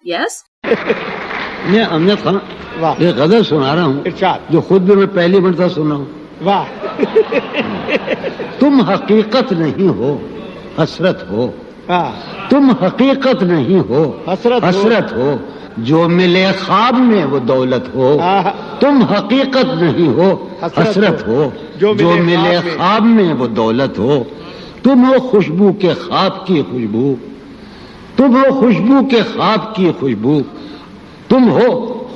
Yes? میں امجد خان واہ ایک غزل سنا رہا ہوں ارشاد جو خود بھی میں پہلی مرتبہ سنا ہوں. واہ تم حقیقت نہیں ہو حسرت ہو، واہ تم حقیقت نہیں ہو حسرت ہو، جو ملے خواب میں وہ دولت ہو. تم حقیقت نہیں ہو حسرت ہو، جو ملے خواب میں وہ دولت ہو. تم ہو خوشبو کے خواب کی خوشبو، تم ہو خوشبو کے خواب کی خوشبو، تم ہو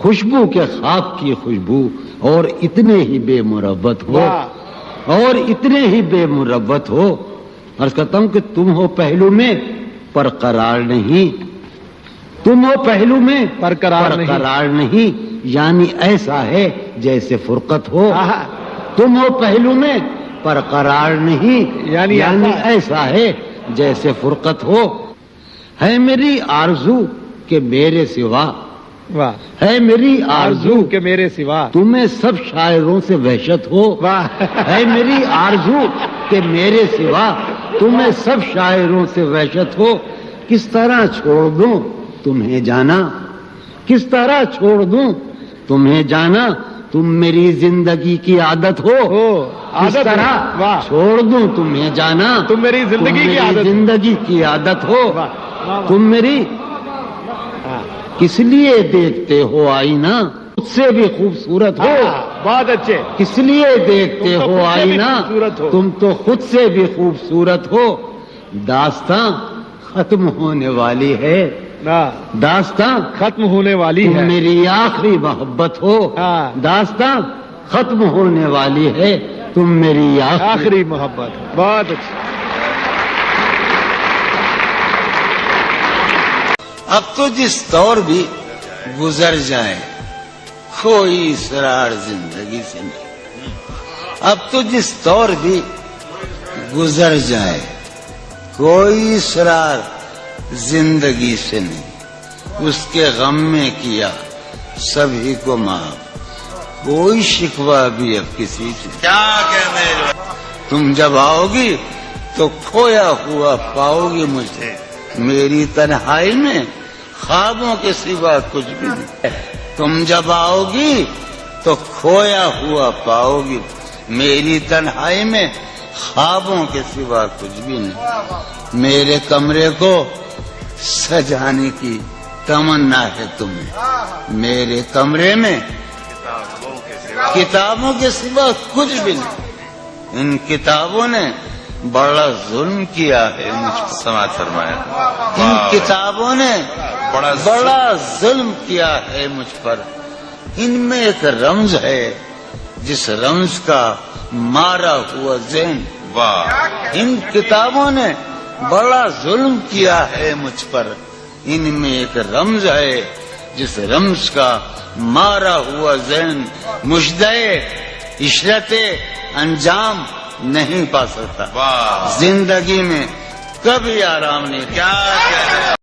خوشبو کے خواب کی خوشبو، اور اتنے ہی بے مروت ہو، اور اتنے ہی بے مروت ہو. عرض کرتا ہوں کہ تم ہو پہلو میں پر قرار نہیں، تم ہو پہلو میں پر قرار نہیں، یعنی ایسا ہے جیسے فرقت ہو. تم ہو پہلو میں پر قرار نہیں، یعنی ایسا ہے جیسے فرقت ہو. ہے میری آرزو کہ میرے سوا، واہ ہے میری آرزو کہ میرے سوا تمہیں سب شاعروں سے وحشت ہو. واہ ہے میری آرزو کہ میرے سوا تمہیں سب شاعروں سے وحشت ہو. کس طرح چھوڑ دوں تمہیں جانا، کس طرح چھوڑ دوں تمہیں جانا، تم میری زندگی کی عادت ہو. کس طرح چھوڑ دوں تمہیں جانا، تم میری زندگی کی عادت ہو. تم میری کس لیے دیکھتے ہو آئینہ خود سے بھی خوبصورت ہو. بہت اچھے. کس لیے دیکھتے ہو آئینہ تم تو خود سے بھی خوبصورت ہو. داستاں ختم ہونے والی ہے، داستاں ختم ہونے والی تم ہے، میری آخری محبت ہو. داستاں ختم ہونے والی ہے، تم میری آخری محبت. بہت اچھا. اب تو جس دور بھی گزر جائے کوئی اسرار زندگی سے نہیں. اب تو جس دور بھی گزر جائے کوئی اسرار زندگی سے نہیں. اس کے غم میں کیا سبھی کو معاف، کوئی شکوہ بھی اب کسی سے. کیا کہنے تم جب آؤ گی تو کھویا ہوا پاؤ گی مجھے، میری تنہائی میں خوابوں کے سوا کچھ بھی نہیں. تم جب آؤ گی تو کھویا ہوا پاؤ گی، میری تنہائی میں خوابوں کے سوا کچھ بھی نہیں. میرے کمرے کو سجانے کی تمنا ہے تمہیں، میرے کمرے میں کتابوں کے سوا کچھ بھی نہیں. ان کتابوں نے بڑا ظلم کیا ہے مجھ پر. سماعت فرمایا. ان کتابوں نے بڑا ظلم کیا ہے مجھ پر. ان میں ایک رمز ہے جس رمز کا مارا ہوا ذہن. ان کتابوں نے بڑا ظلم کیا ہے مجھ پر. ان میں ایک رمز ہے جس رمز کا مارا ہوا ذہن مجدے عشرت انجام نہیں پا سکتا. زندگی میں کبھی آرام نہیں. کیا